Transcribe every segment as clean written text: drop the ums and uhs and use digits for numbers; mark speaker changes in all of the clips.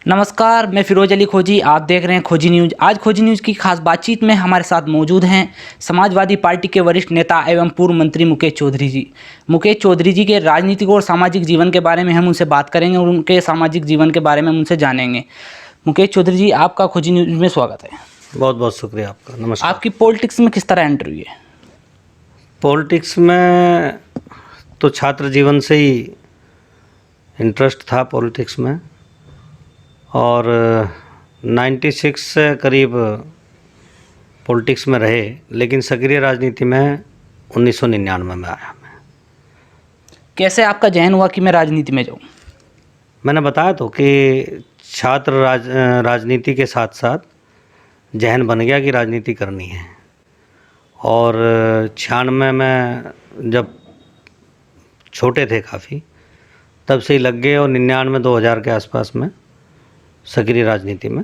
Speaker 1: नमस्कार, मैं फिरोज अली खोजी। आप देख रहे हैं खोजी न्यूज़। आज खोजी न्यूज़ की खास बातचीत में हमारे साथ मौजूद हैं समाजवादी पार्टी के वरिष्ठ नेता एवं पूर्व मंत्री मुकेश चौधरी जी। मुकेश चौधरी जी के राजनीतिक और सामाजिक जीवन के बारे में हम उनसे बात करेंगे और उनके सामाजिक जीवन के बारे में हम उनसे जानेंगे। मुकेश चौधरी जी, आपका खोजी न्यूज़ में स्वागत है।
Speaker 2: बहुत बहुत शुक्रिया आपका। नमस्कार।
Speaker 1: आपकी पॉलिटिक्स में किस तरह एंट्री हुई है?
Speaker 2: पॉलिटिक्स में तो छात्र जीवन से ही इंटरेस्ट था पॉलिटिक्स में, और 96 से करीब पॉलिटिक्स में रहे, लेकिन सक्रिय राजनीति में 1999 में आया मैं।
Speaker 1: कैसे आपका चयन हुआ कि मैं राजनीति में जाऊँ?
Speaker 2: मैंने बताया तो कि छात्र राजनीति के साथ साथ जहन बन गया कि राजनीति करनी है, और 96 में जब छोटे थे काफ़ी, तब से ही लग गए, और 99 2000 के आसपास में सक्रिय राजनीति में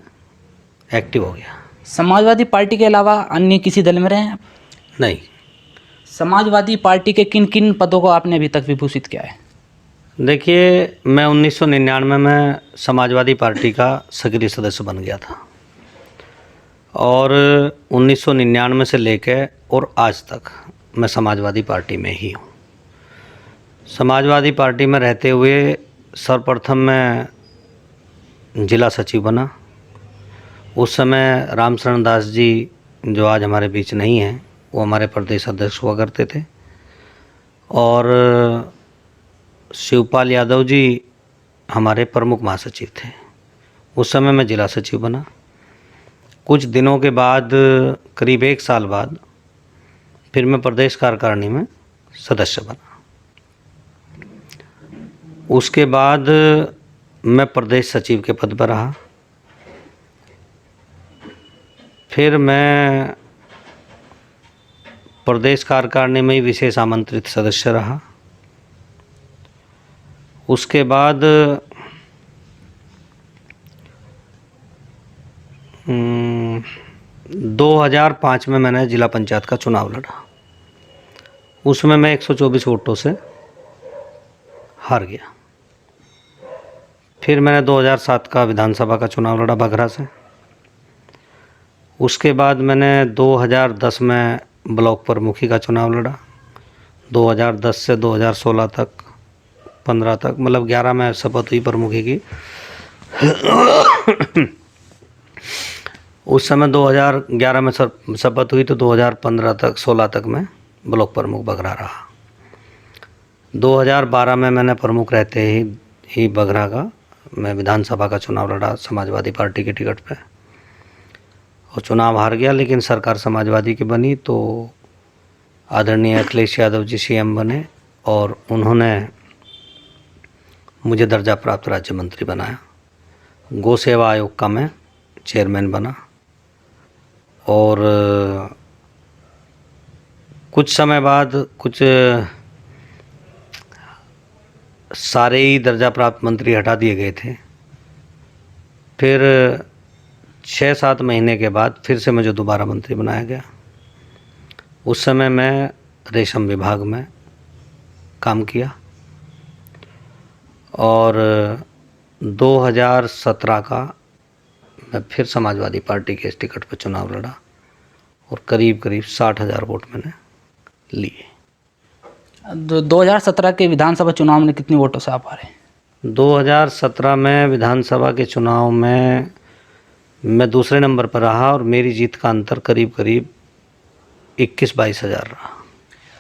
Speaker 2: एक्टिव हो गया।
Speaker 1: समाजवादी पार्टी के अलावा अन्य किसी दल में रहे हैं आप?
Speaker 2: नहीं।
Speaker 1: समाजवादी पार्टी के किन किन पदों को आपने अभी तक विभूषित किया है?
Speaker 2: देखिए, मैं 1999 में समाजवादी पार्टी का सक्रिय सदस्य बन गया था, और 1999 से लेकर और आज तक मैं समाजवादी पार्टी में ही हूँ। समाजवादी पार्टी में रहते हुए सर्वप्रथम मैं जिला सचिव बना। उस समय रामशरण दास जी, जो आज हमारे बीच नहीं हैं, वो हमारे प्रदेश अध्यक्ष हुआ करते थे, और शिवपाल यादव जी हमारे प्रमुख महासचिव थे। उस समय मैं जिला सचिव बना। कुछ दिनों के बाद, करीब 1 साल बाद, फिर मैं प्रदेश कार्यकारिणी में सदस्य बना। उसके बाद मैं प्रदेश सचिव के पद पर रहा। फिर मैं प्रदेश कार्यकारिणी में ही विशेष आमंत्रित सदस्य रहा। उसके बाद 2005 में मैंने जिला पंचायत का चुनाव लड़ा। उसमें मैं 124 वोटों से हार गया। फिर मैंने 2007 का विधानसभा का चुनाव लड़ा बघरा से। उसके बाद मैंने 2010 में ब्लॉक प्रमुखी का चुनाव लड़ा। 2010 से 2016 तक, 15 तक, मतलब 11 में शपथ हुई प्रमुखी की। उस समय 2011 में शपथ हुई, तो 2015 तक, 16 तक मैं ब्लॉक प्रमुख बघरा रहा। 2012 में मैंने प्रमुख रहते ही बघरा का मैं विधानसभा का चुनाव लड़ा समाजवादी पार्टी के टिकट पे, और चुनाव हार गया। लेकिन सरकार समाजवादी की बनी, तो आदरणीय अखिलेश यादव जी सीएम बने, और उन्होंने मुझे दर्जा प्राप्त राज्य मंत्री बनाया। गौ सेवा आयोग का मैं चेयरमैन बना, और कुछ समय बाद कुछ सारे ही दर्जा प्राप्त मंत्री हटा दिए गए थे। फिर 6-7 महीने के बाद फिर से मुझे दोबारा मंत्री बनाया गया। उस समय मैं रेशम विभाग में काम किया, और 2017 का मैं फिर समाजवादी पार्टी के इस टिकट पर चुनाव लड़ा, और करीब 60,000 वोट मैंने लिए।
Speaker 1: 2017 के विधानसभा चुनाव में कितनी वोटों से आप हारे?
Speaker 2: 2017 में विधानसभा के चुनाव में मैं दूसरे नंबर पर रहा, और मेरी जीत का अंतर करीब 21-22 हज़ार रहा।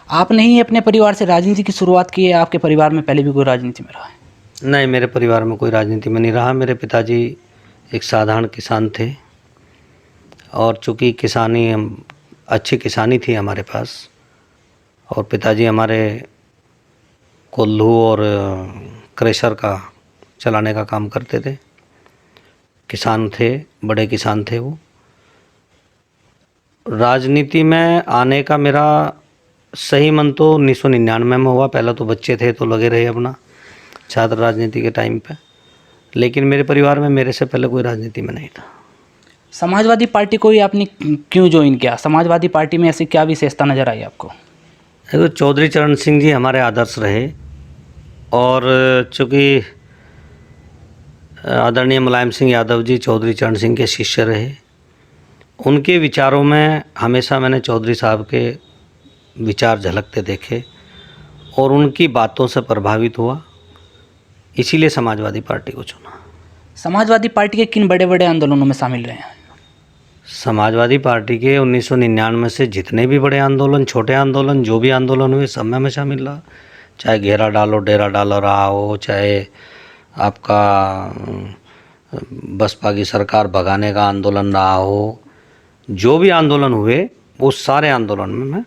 Speaker 1: आपने ही अपने परिवार से राजनीति की शुरुआत की है? आपके परिवार में पहले भी कोई राजनीति में रहा है?
Speaker 2: नहीं, मेरे परिवार में कोई राजनीति में नहीं रहा। मेरे पिताजी एक साधारण किसान थे, और चूँकि अच्छी किसानी थी हमारे पास, और पिताजी हमारे कोल्हू और क्रेशर का चलाने का काम करते थे। किसान थे, बड़े किसान थे वो। राजनीति में आने का मेरा सही मन तो 1999 में हुआ। पहले तो बच्चे थे तो लगे रहे अपना छात्र राजनीति के टाइम पे, लेकिन मेरे परिवार में मेरे से पहले कोई राजनीति में नहीं था।
Speaker 1: समाजवादी पार्टी को ही आपने क्यों ज्वाइन किया? समाजवादी पार्टी में ऐसी क्या विशेषता नज़र आई आपको?
Speaker 2: देखो, चौधरी चरण सिंह जी हमारे आदर्श रहे, और चूँकि आदरणीय मुलायम सिंह यादव जी चौधरी चरण सिंह के शिष्य रहे। उनके विचारों में हमेशा मैंने चौधरी साहब के विचार झलकते देखे और उनकी बातों से प्रभावित हुआ, इसीलिए समाजवादी पार्टी को चुना।
Speaker 1: समाजवादी पार्टी के किन बड़े बड़े आंदोलनों में शामिल रहे हैं?
Speaker 2: समाजवादी पार्टी के 1999 से जितने भी बड़े आंदोलन, छोटे आंदोलन, जो भी आंदोलन हुए, सब में मैं शामिल रहा। चाहे घेरा डालो डेरा डालो रहा हो, चाहे आपका बसपा की सरकार भगाने का आंदोलन रहा हो, जो भी आंदोलन हुए वो सारे आंदोलन में मैं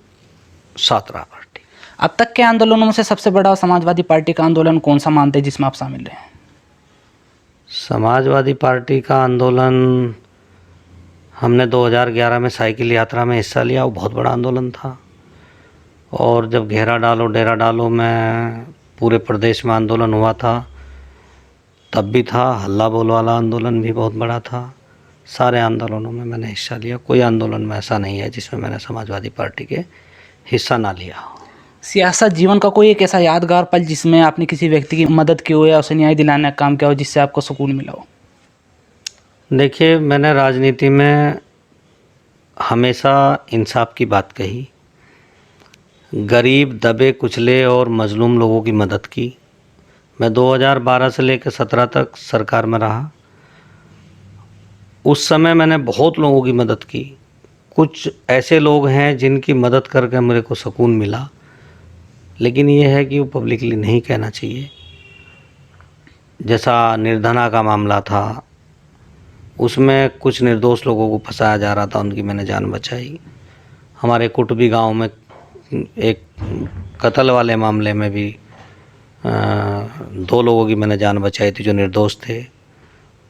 Speaker 2: साथ रहा पार्टी।
Speaker 1: अब तक के आंदोलनों में से सबसे बड़ा समाजवादी पार्टी का आंदोलन कौन सा मानते हैं जिसमें आप शामिल रहे हैं?
Speaker 2: समाजवादी पार्टी का आंदोलन हमने 2011 में साइकिल यात्रा में हिस्सा लिया, वो बहुत बड़ा आंदोलन था। और जब घेरा डालो डेरा डालो में पूरे प्रदेश में आंदोलन हुआ था तब भी था। हल्ला बोल वाला आंदोलन भी बहुत बड़ा था। सारे आंदोलनों में मैंने हिस्सा लिया। कोई आंदोलन में ऐसा नहीं है जिसमें मैंने समाजवादी पार्टी के हिस्सा ना लिया हो।
Speaker 1: सियासत जीवन का कोई एक ऐसा यादगार पल जिसमें आपने किसी व्यक्ति की मदद की हो या उसे न्याय दिलाने का काम किया हो जिससे आपको सुकून मिला हो?
Speaker 2: देखिए, मैंने राजनीति में हमेशा इंसाफ की बात कही, गरीब दबे कुचले और मजलूम लोगों की मदद की। मैं 2012 से लेकर 17 तक सरकार में रहा। उस समय मैंने बहुत लोगों की मदद की। कुछ ऐसे लोग हैं जिनकी मदद करके मेरे को सुकून मिला, लेकिन ये है कि वो पब्लिकली नहीं कहना चाहिए। जैसा निर्धना का मामला था, उसमें कुछ निर्दोष लोगों को फंसाया जा रहा था, उनकी मैंने जान बचाई। हमारे कुटबी गांव में एक कत्ल वाले मामले में भी 2 लोगों की मैंने जान बचाई थी जो निर्दोष थे।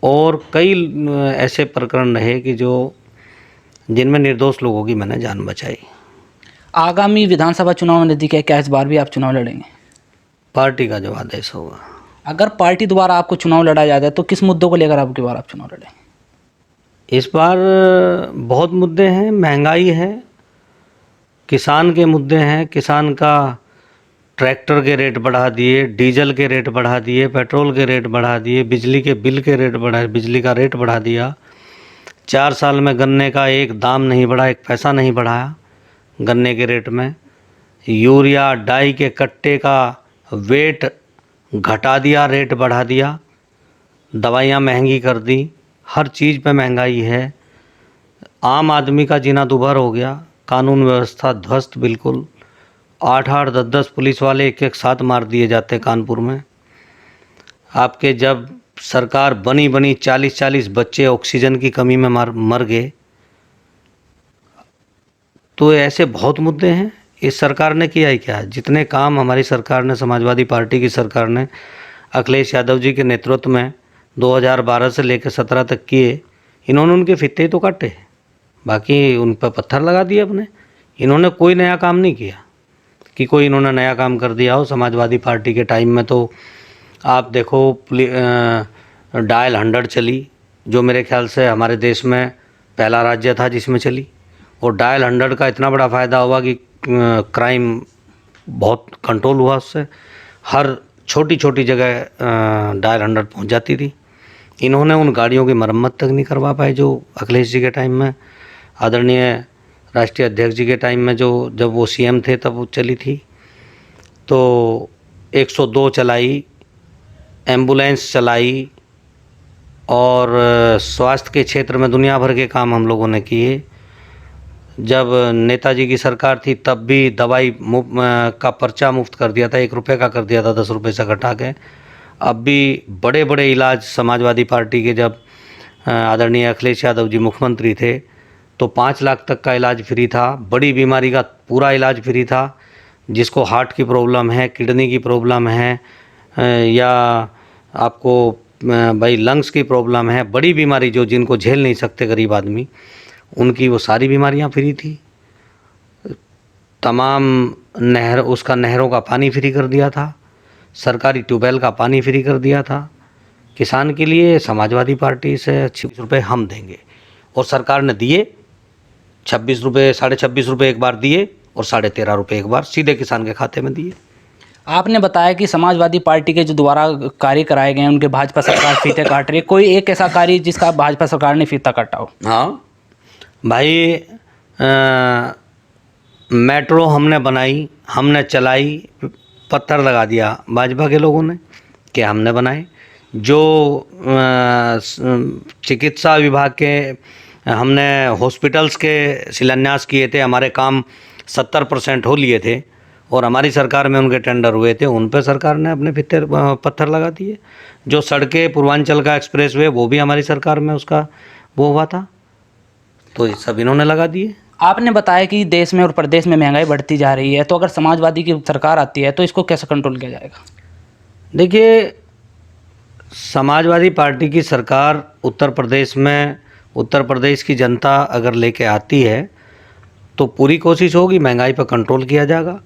Speaker 2: और कई ऐसे प्रकरण रहे कि जिनमें निर्दोष लोगों की मैंने जान बचाई।
Speaker 1: आगामी विधानसभा चुनाव नज़दीक है, क्या इस बार भी आप चुनाव लड़ेंगे?
Speaker 2: पार्टी का जो आदेश होगा।
Speaker 1: अगर पार्टी द्वारा आपको चुनाव लड़ा जाता है तो किस मुद्दों को लेकर आपकी बार आप चुनाव लड़ेंगे?
Speaker 2: इस बार बहुत मुद्दे हैं। महंगाई है, किसान के मुद्दे हैं। किसान का ट्रैक्टर के रेट बढ़ा दिए, डीजल के रेट बढ़ा दिए, पेट्रोल के रेट बढ़ा दिए, बिजली के बिल के रेट बिजली का रेट बढ़ा दिया। 4 साल में गन्ने का एक दाम नहीं बढ़ा, 1 पैसा नहीं बढ़ाया गन्ने के रेट में। यूरिया डाई के कट्टे का वेट घटा दिया, रेट बढ़ा दिया। दवाइयाँ महंगी कर दी, हर चीज़ पे महंगाई है। आम आदमी का जीना दुभर हो गया। कानून व्यवस्था ध्वस्त बिल्कुल। 8-8, 10-10 पुलिस वाले एक साथ मार दिए जाते कानपुर में। आपके जब सरकार बनी 40-40 बच्चे ऑक्सीजन की कमी में मर गए। तो ऐसे बहुत मुद्दे हैं। इस सरकार ने किया ही क्या? जितने काम हमारी सरकार ने, समाजवादी पार्टी की सरकार ने अखिलेश यादव जी के नेतृत्व में 2012 से लेकर 17 तक किए, इन्होंने उनके फित्ते तो काटे, बाकी उन पर पत्थर लगा दिए अपने। इन्होंने कोई नया काम नहीं किया कि कोई इन्होंने नया काम कर दिया हो। समाजवादी पार्टी के टाइम में तो आप देखो डायल 100 चली, जो मेरे ख्याल से हमारे देश में पहला राज्य था जिसमें चली। और डायल 100 का इतना बड़ा फ़ायदा हुआ कि क्राइम बहुत कंट्रोल हुआ उससे। हर छोटी छोटी जगह डायल 100 पहुंच जाती थी। इन्होंने उन गाड़ियों की मरम्मत तक नहीं करवा पाए जो अखिलेश जी के टाइम में, आदरणीय राष्ट्रीय अध्यक्ष जी के टाइम में, जो जब वो सीएम थे तब वो चली थी। तो 102 चलाई, एम्बुलेंस चलाई, और स्वास्थ्य के क्षेत्र में दुनिया भर के काम हम लोगों ने किए। जब नेताजी की सरकार थी तब भी दवाई का पर्चा मुफ्त कर दिया था, 1 रुपये का कर दिया था 10 रुपये से घटा के। अब भी बड़े बड़े इलाज समाजवादी पार्टी के, जब आदरणीय अखिलेश यादव जी मुख्यमंत्री थे तो 5 लाख तक का इलाज फ्री था। बड़ी बीमारी का पूरा इलाज फ्री था। जिसको हार्ट की प्रॉब्लम है, किडनी की प्रॉब्लम है, या आपको भाई लंग्स की प्रॉब्लम है, बड़ी बीमारी जो जिनको झेल नहीं सकते गरीब आदमी, उनकी वो सारी बीमारियां फ्री थी। तमाम नहरों का पानी फ्री कर दिया था। सरकारी ट्यूबवेल का पानी फ्री कर दिया था। किसान के लिए समाजवादी पार्टी से 26 रुपये हम देंगे, और सरकार ने दिए 26 रुपये, 26.5 रुपये एक बार दिए, और 13.5 रुपये एक बार सीधे किसान के खाते में दिए।
Speaker 1: आपने बताया कि समाजवादी पार्टी के जो द्वारा कार्य कराए गए हैं उनके भाजपा सरकार फीते काट रही है, कोई एक ऐसा कार्य जिसका भाजपा सरकार ने फीता काटा हो?
Speaker 2: हाँ भाई, मेट्रो हमने बनाई, हमने चलाई, पत्थर लगा दिया भाजपा के लोगों ने कि हमने बनाए। जो चिकित्सा विभाग के हमने हॉस्पिटल्स के शिलान्यास किए थे, हमारे काम 70% हो लिए थे और हमारी सरकार में उनके टेंडर हुए थे, उन पर सरकार ने अपने फित्ते पत्थर लगा दिए। जो सड़कें, पूर्वांचल का एक्सप्रेस वे, वो भी हमारी सरकार में उसका वो हुआ था, तो ये सब इन्होंने लगा दिए।
Speaker 1: आपने बताया कि देश में और प्रदेश में महंगाई बढ़ती जा रही है, तो अगर समाजवादी की सरकार आती है तो इसको कैसे कंट्रोल किया जाएगा?
Speaker 2: देखिए, समाजवादी पार्टी की सरकार उत्तर प्रदेश में, उत्तर प्रदेश की जनता अगर लेके आती है तो पूरी कोशिश होगी महंगाई पर कंट्रोल किया जाएगा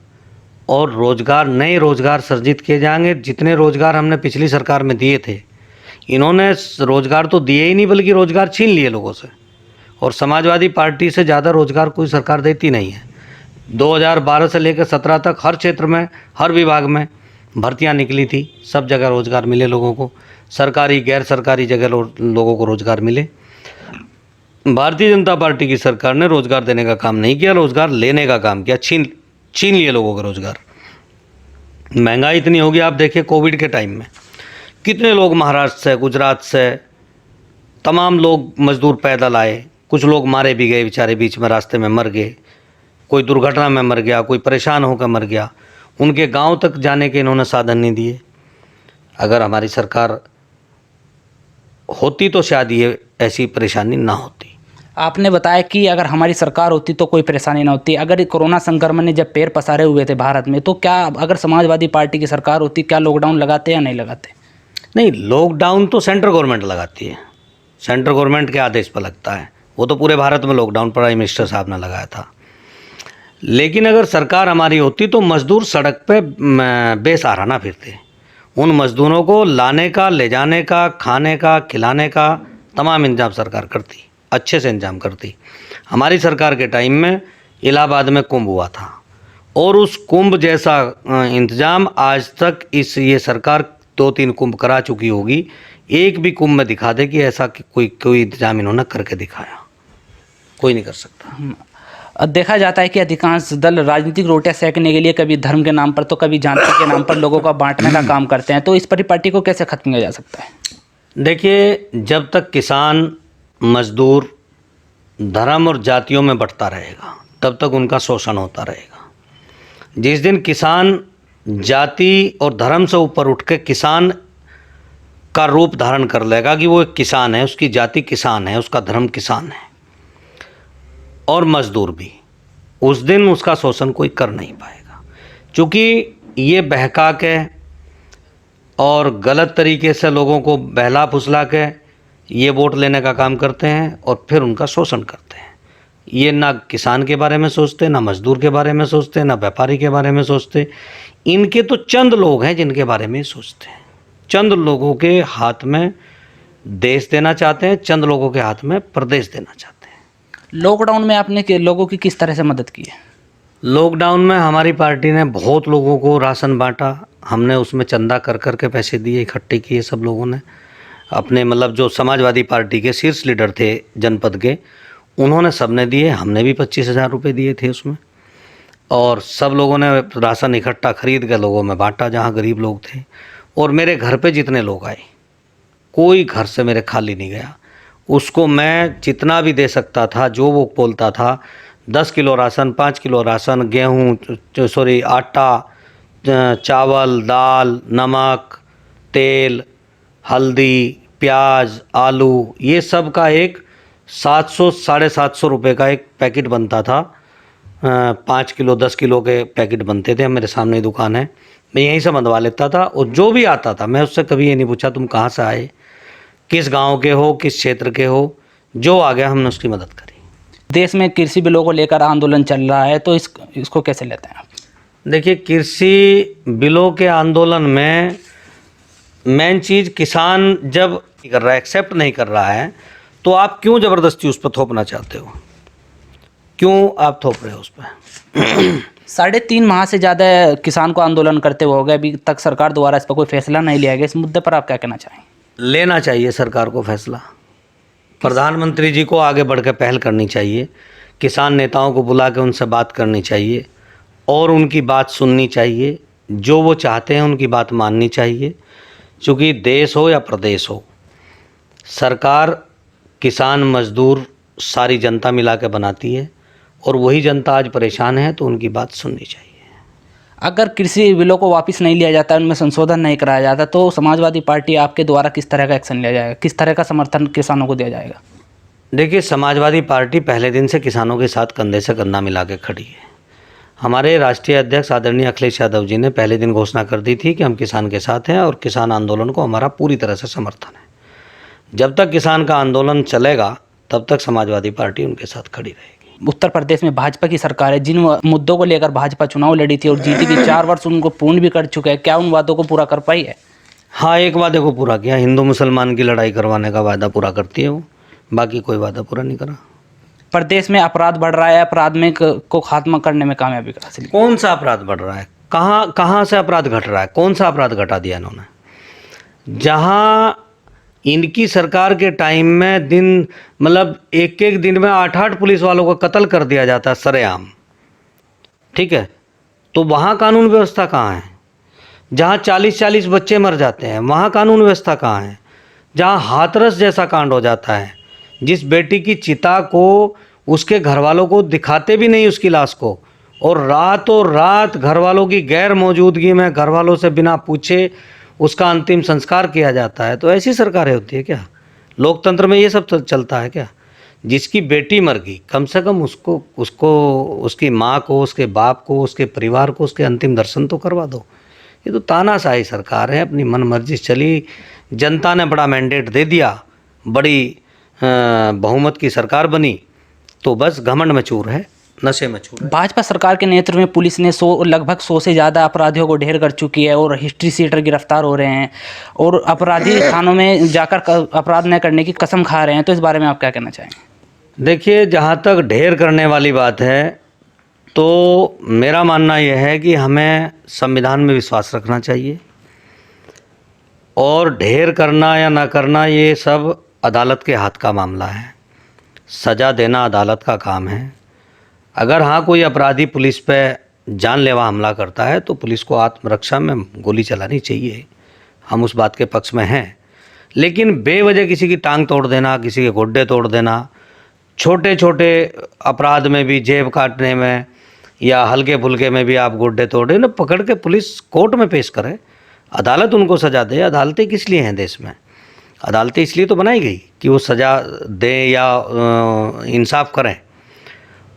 Speaker 2: और रोज़गार, नए रोज़गार सृजित किए जाएंगे। जितने रोज़गार हमने पिछली सरकार में दिए थे, इन्होंने रोज़गार तो दिए ही नहीं बल्कि रोज़गार छीन लिए लोगों से, और समाजवादी पार्टी से ज़्यादा रोज़गार कोई सरकार देती नहीं है। 2012 से लेकर 17 तक हर क्षेत्र में, हर विभाग में भर्तियां निकली थी, सब जगह रोज़गार मिले लोगों को, सरकारी गैर सरकारी जगह लोगों को रोज़गार मिले। भारतीय जनता पार्टी की सरकार ने रोज़गार देने का काम नहीं किया, रोज़गार लेने का काम किया, छीन लिए लोगों का रोज़गार। महंगाई इतनी होगी, आप देखिए कोविड के टाइम में कितने लोग महाराष्ट्र से, गुजरात से, तमाम लोग मजदूर पैदल आए, कुछ लोग मारे भी गए बेचारे, बीच में रास्ते में मर गए, कोई दुर्घटना में मर गया, कोई परेशान होकर मर गया, उनके गांव तक जाने के इन्होंने साधन नहीं दिए। अगर हमारी सरकार होती तो शायद ये ऐसी परेशानी ना होती।
Speaker 1: आपने बताया कि अगर हमारी सरकार होती तो कोई परेशानी ना होती। अगर कोरोना संक्रमण ने जब पैर पसारे हुए थे भारत में, तो क्या अगर समाजवादी पार्टी की सरकार होती, क्या लॉकडाउन लगाते या नहीं लगाते?
Speaker 2: नहीं, लॉकडाउन तो सेंट्रल गवर्नमेंट लगाती है, सेंट्रल गवर्नमेंट के आदेश पर लगता है। वो तो पूरे भारत में लॉकडाउन प्राइम मिनिस्टर साहब ने लगाया था। लेकिन अगर सरकार हमारी होती तो मज़दूर सड़क पे बेसहारा फिरते। उन मज़दूरों को लाने का, ले जाने का, खाने का, खिलाने का तमाम इंतजाम सरकार करती, अच्छे से इंतजाम करती। हमारी सरकार के टाइम में इलाहाबाद में कुंभ हुआ था और उस कुंभ जैसा इंतजाम आज तक ये सरकार 2-3 कुंभ करा चुकी होगी। एक भी कुंभ में दिखा दे कि ऐसा कोई इंतजाम इन्होंने करके दिखाया, कोई नहीं कर सकता।
Speaker 1: देखा जाता है कि अधिकांश दल राजनीतिक रोटियां सेकने के लिए कभी धर्म के नाम पर तो कभी जाति के नाम पर लोगों का बांटने का काम करते हैं, तो इस परिपाटी को कैसे खत्म किया जा सकता है?
Speaker 2: देखिए, जब तक किसान मजदूर धर्म और जातियों में बंटता रहेगा तब तक उनका शोषण होता रहेगा। जिस दिन किसान जाति और धर्म से ऊपर उठ के किसान का रूप धारण कर लेगा कि वो एक किसान है, उसकी जाति किसान है, उसका धर्म किसान है और मजदूर भी, उस दिन उसका शोषण कोई कर नहीं पाएगा। क्योंकि ये बहका के और गलत तरीके से लोगों को बहला फुसला के ये वोट लेने का काम करते हैं और फिर उनका शोषण करते हैं। ये ना किसान के बारे में सोचते, ना मजदूर के बारे में सोचते, ना व्यापारी के बारे में सोचते। इनके तो चंद लोग हैं जिनके बारे में सोचते हैं। चंद लोगों के हाथ में देश देना चाहते हैं, चंद लोगों के हाथ में प्रदेश देना चाहते हैं।
Speaker 1: लॉकडाउन में आपने लोगों की किस तरह से मदद की है?
Speaker 2: लॉकडाउन में हमारी पार्टी ने बहुत लोगों को राशन बांटा। हमने उसमें चंदा कर कर के पैसे दिए, इकट्ठे किए सब लोगों ने अपने, मतलब जो समाजवादी पार्टी के शीर्ष लीडर थे जनपद के, उन्होंने सबने दिए। हमने भी 25,000 रुपये दिए थे उसमें, और सब लोगों ने राशन इकट्ठा खरीद के लोगों में बांटा जहाँ गरीब लोग थे। और मेरे घर पे जितने लोग आए, कोई घर से मेरे खाली नहीं गया। उसको मैं जितना भी दे सकता था, जो वो बोलता था, 10 किलो राशन, 5 किलो राशन, गेहूँ, आटा, चावल, दाल, नमक, तेल, हल्दी, प्याज, आलू, ये सब का एक 700-750 रुपये का एक पैकेट बनता था। 5 किलो 10 किलो के पैकेट बनते थे। मेरे सामने ही दुकान है, मैं यहीं से मंगवा लेता था। और जो भी आता था मैं उससे कभी ये नहीं पूछा तुम कहाँ से आए, किस गांव के हो, किस क्षेत्र के हो। जो आ गया हमने उसकी मदद करी।
Speaker 1: देश में कृषि बिलों को लेकर आंदोलन चल रहा है, तो इसको कैसे लेते हैं आप?
Speaker 2: देखिए, कृषि बिलों के आंदोलन में मेन चीज़, किसान जब नहीं कर रहा है, एक्सेप्ट नहीं कर रहा है, तो आप क्यों ज़बरदस्ती उस पर थोपना चाहते हो? क्यों आप थोप रहे हो उस पर?
Speaker 1: 3.5 माह से ज़्यादा किसान को आंदोलन करते हुए हो गए, अभी तक सरकार द्वारा इस पर कोई फैसला नहीं लिया गया। इस मुद्दे पर आप क्या कहना चाहेंगे?
Speaker 2: लेना चाहिए सरकार को फैसला। प्रधानमंत्री जी को आगे बढ़ के पहल करनी चाहिए, किसान नेताओं को बुला के उनसे बात करनी चाहिए और उनकी बात सुननी चाहिए। जो वो चाहते हैं उनकी बात माननी चाहिए, क्योंकि देश हो या प्रदेश हो, सरकार किसान मजदूर सारी जनता मिला के बनाती है और वही जनता आज परेशान है, तो उनकी बात सुननी चाहिए।
Speaker 1: अगर कृषि बिलों को वापस नहीं लिया जाता, उनमें संशोधन नहीं कराया जाता, तो समाजवादी पार्टी आपके द्वारा किस तरह का एक्शन लिया जाएगा, किस तरह का समर्थन किसानों को दिया जाएगा?
Speaker 2: देखिए, समाजवादी पार्टी पहले दिन से किसानों के साथ कंधे से कंधा मिला के खड़ी है। हमारे राष्ट्रीय अध्यक्ष आदरणीय अखिलेश यादव जी ने पहले दिन घोषणा कर दी थी कि हम किसान के साथ हैं और किसान आंदोलन को हमारा पूरी तरह से समर्थन है। जब तक किसान का आंदोलन चलेगा तब तक समाजवादी पार्टी उनके साथ खड़ी रहेगी।
Speaker 1: उत्तर प्रदेश में भाजपा की सरकार है, जिन मुद्दों को लेकर भाजपा चुनाव लड़ी थी और जीती भी, 4 वर्ष उनको पूर्ण भी कर चुके हैं, क्या उन वादों को पूरा कर पाई है?
Speaker 2: हाँ, एक वादे को पूरा किया, हिंदू मुसलमान की लड़ाई करवाने का वादा पूरा करती है वो, बाकी कोई वादा पूरा नहीं करा।
Speaker 1: प्रदेश में अपराध बढ़ रहा है, अपराध में को खात्मा करने में कामयाबी हासिल की।
Speaker 2: कौन सा अपराध बढ़ रहा है? कहाँ से अपराध घट रहा है? कौन सा अपराध घटा दिया इन्होंने? जहाँ इनकी सरकार के टाइम में दिन मतलब एक दिन में 8 पुलिस वालों का कत्ल कर दिया जाता है सरेआम, ठीक है, तो वहाँ कानून व्यवस्था कहाँ है? जहाँ 40 बच्चे मर जाते हैं वहाँ कानून व्यवस्था कहाँ है? जहाँ हाथरस जैसा कांड हो जाता है, जिस बेटी की चिता को उसके घर वालों को दिखाते भी नहीं उसकी लाश को, और रातों रात घर वालों की गैर मौजूदगी में घर वालों से बिना पूछे उसका अंतिम संस्कार किया जाता है, तो ऐसी सरकारें होती है क्या? लोकतंत्र में ये सब चलता है क्या? जिसकी बेटी मर गई, कम से कम उसको उसकी माँ को, उसके बाप को, उसके परिवार को उसके अंतिम दर्शन तो करवा दो। ये तो तानाशाही सरकार है, अपनी मन मर्जी चली। जनता ने बड़ा मैंडेट दे दिया, बड़ी बहुमत की सरकार बनी, तो बस घमंड में चूर है, नशे में चूर है।
Speaker 1: भाजपा सरकार के नेतृत्व में पुलिस ने लगभग 100 से ज़्यादा अपराधियों को ढेर कर चुकी है और हिस्ट्री सीटर गिरफ्तार हो रहे हैं और अपराधी थानों में जाकर अपराध न करने की कसम खा रहे हैं, तो इस बारे में आप क्या कहना चाहेंगे?
Speaker 2: देखिए, जहाँ तक ढेर करने वाली बात है, तो मेरा मानना यह है कि हमें संविधान में विश्वास रखना चाहिए और ढेर करना या ना करना ये सब अदालत के हाथ का मामला है। सज़ा देना अदालत का काम है। अगर हाँ कोई अपराधी पुलिस पे जानलेवा हमला करता है तो पुलिस को आत्मरक्षा में गोली चलानी चाहिए, हम उस बात के पक्ष में हैं। लेकिन बेवजह किसी की टांग तोड़ देना, किसी के गोड्डे तोड़ देना, छोटे छोटे अपराध में भी जेब काटने में या हल्के फुल्के में भी आप गोड्डे तोड़े ना, पकड़ के पुलिस कोर्ट में पेश करे, अदालत उनको सज़ा दे। अदालतें किस लिए हैं देश में? अदालतें इसलिए तो बनाई गई कि वो सज़ा दें या इंसाफ करें।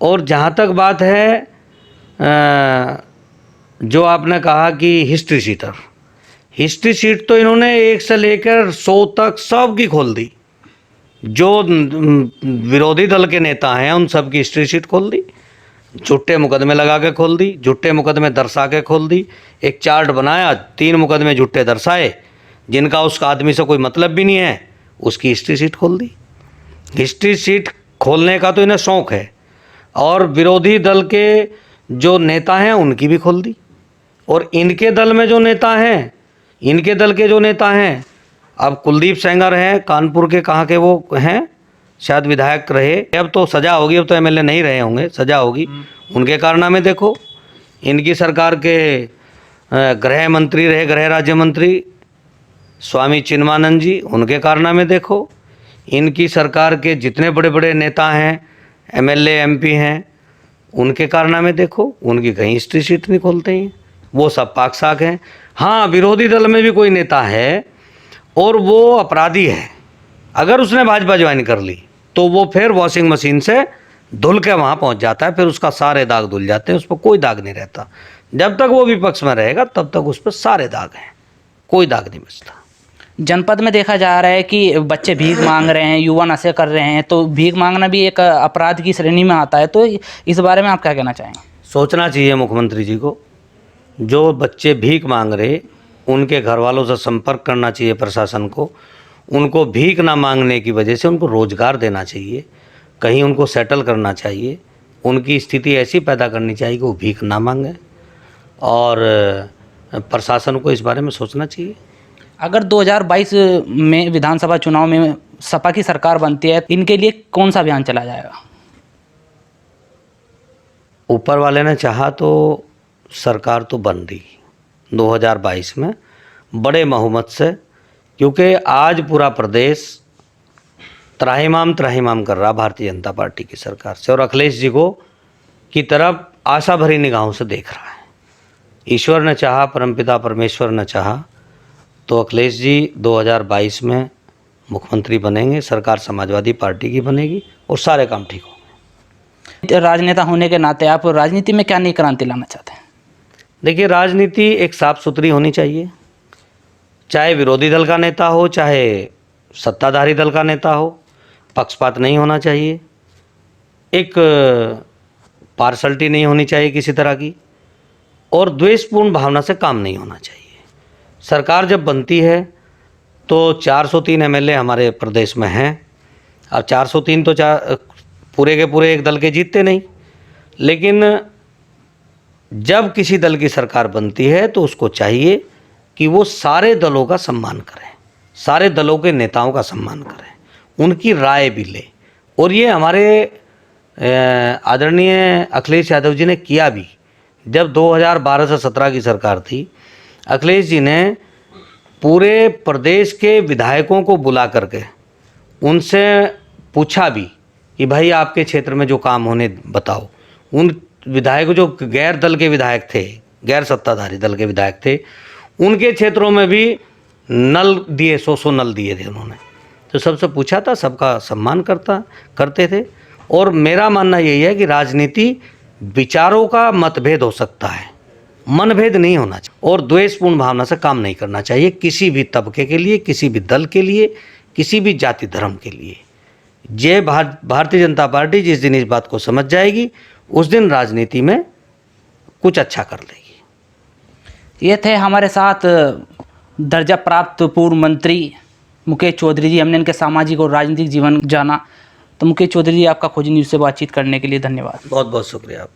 Speaker 2: और जहाँ तक बात है जो आपने कहा कि हिस्ट्री शीट तो इन्होंने 1 से लेकर 100 तक सब की खोल दी। जो विरोधी दल के नेता हैं उन सब की हिस्ट्री शीट खोल दी, झूठे मुकदमे लगा के खोल दी, झूठे मुकदमे दर्शा के खोल दी। एक चार्ट बनाया, 3 मुकदमे झूठे दर्शाए, जिनका उस आदमी से कोई मतलब भी नहीं है, उसकी हिस्ट्री शीट खोल दी। हिस्ट्री शीट खोलने का तो इन्हें शौक़ है, और विरोधी दल के जो नेता हैं उनकी भी खोल दी। और इनके दल में जो नेता हैं, इनके दल के जो नेता हैं, अब कुलदीप सेंगर हैं, कानपुर के कहाँ के वो हैं, शायद विधायक रहे, अब तो सज़ा होगी, अब तो एमएलए नहीं रहे होंगे, सज़ा होगी। उनके कारनामे देखो। इनकी सरकार के गृह मंत्री रहे, गृह राज्य मंत्री स्वामी चिन्मानंद जी, उनके कारनामे देखो। इनकी सरकार के जितने बड़े बड़े नेता हैं, एमएलए एमपी हैं, उनके कारनामे देखो। उनकी कहीं हिस्ट्री शीट नहीं खोलते हैं, वो सब पाक साक हैं। हाँ, विरोधी दल में भी कोई नेता है और वो अपराधी है, अगर उसने भाजपा ज्वाइन कर ली तो वो फिर वॉशिंग मशीन से धुल के वहाँ पहुँच जाता है, फिर उसका सारे दाग धुल जाते हैं, उस पर कोई दाग नहीं रहता। जब तक वो विपक्ष में रहेगा तब तक उस पर सारे दाग हैं, कोई दाग नहीं बचता।
Speaker 1: जनपद में देखा जा रहा है कि बच्चे भीख मांग रहे हैं, युवा नशे कर रहे हैं, तो भीख मांगना भी एक अपराध की श्रेणी में आता है, तो इस बारे में आप क्या कहना चाहेंगे?
Speaker 2: सोचना चाहिए मुख्यमंत्री जी को। जो बच्चे भीख मांग रहे उनके घर वालों से संपर्क करना चाहिए प्रशासन को। उनको भीख ना मांगने की वजह से उनको रोज़गार देना चाहिए, कहीं उनको सेटल करना चाहिए, उनकी स्थिति ऐसी पैदा करनी चाहिए कि वो भीख ना मांगे और प्रशासन को इस बारे में सोचना चाहिए।
Speaker 1: अगर 2022 में विधानसभा चुनाव में सपा की सरकार बनती है, इनके लिए कौन सा अभियान चला जाएगा?
Speaker 2: ऊपर वाले ने चाहा तो सरकार तो बन रही 2022 में बड़े बहुमत से, क्योंकि आज पूरा प्रदेश त्राहिमाम कर रहा भारतीय जनता पार्टी की सरकार से और अखिलेश जी को की तरफ आशा भरी निगाहों से देख रहा है। ईश्वर ने चाहा, परमपिता परमेश्वर ने चाहा तो अखिलेश जी 2022 में मुख्यमंत्री बनेंगे, सरकार समाजवादी पार्टी की बनेगी और सारे काम ठीक होंगे।
Speaker 1: राजनेता होने के नाते आप राजनीति में क्या नई क्रांति लाना चाहते हैं?
Speaker 2: देखिए, राजनीति एक साफ सुथरी होनी चाहिए, चाहे विरोधी दल का नेता हो चाहे सत्ताधारी दल का नेता हो, पक्षपात नहीं होना चाहिए, एक पार्शलिटी नहीं होनी चाहिए किसी तरह की, और द्वेषपूर्ण भावना से काम नहीं होना चाहिए। सरकार जब बनती है तो 403 एमएलए हमारे प्रदेश में हैं। अब 403 तो पूरे के पूरे एक दल के जीतते नहीं, लेकिन जब किसी दल की सरकार बनती है तो उसको चाहिए कि वो सारे दलों का सम्मान करें, सारे दलों के नेताओं का सम्मान करें, उनकी राय भी ले। और ये हमारे आदरणीय अखिलेश यादव जी ने किया भी। जब 2012 से 17 की सरकार थी, अखिलेश जी ने पूरे प्रदेश के विधायकों को बुला करके उनसे पूछा भी कि भाई आपके क्षेत्र में जो काम होने बताओ। उन विधायकों जो गैर दल के विधायक थे, गैर सत्ताधारी दल के विधायक थे, उनके क्षेत्रों में भी नल दिए, 100 नल दिए थे उन्होंने। तो सबसे पूछा था, सबका सम्मान करते थे। और मेरा मानना यही है कि राजनीति विचारों का मतभेद हो सकता है, मनभेद नहीं होना चाहिए और द्वेषपूर्ण भावना से काम नहीं करना चाहिए किसी भी तबके के लिए, किसी भी दल के लिए, किसी भी जाति धर्म के लिए। ये भारतीय जनता पार्टी जिस दिन इस बात को समझ जाएगी उस दिन राजनीति में कुछ अच्छा कर लेगी।
Speaker 1: ये थे हमारे साथ दर्जा प्राप्त पूर्व मंत्री मुकेश चौधरी जी। हमने इनके सामाजिक और राजनीतिक जीवन जाना। तो मुकेश चौधरी जी, आपका खोजी न्यूज़ से बातचीत करने के लिए धन्यवाद।
Speaker 2: बहुत बहुत शुक्रिया।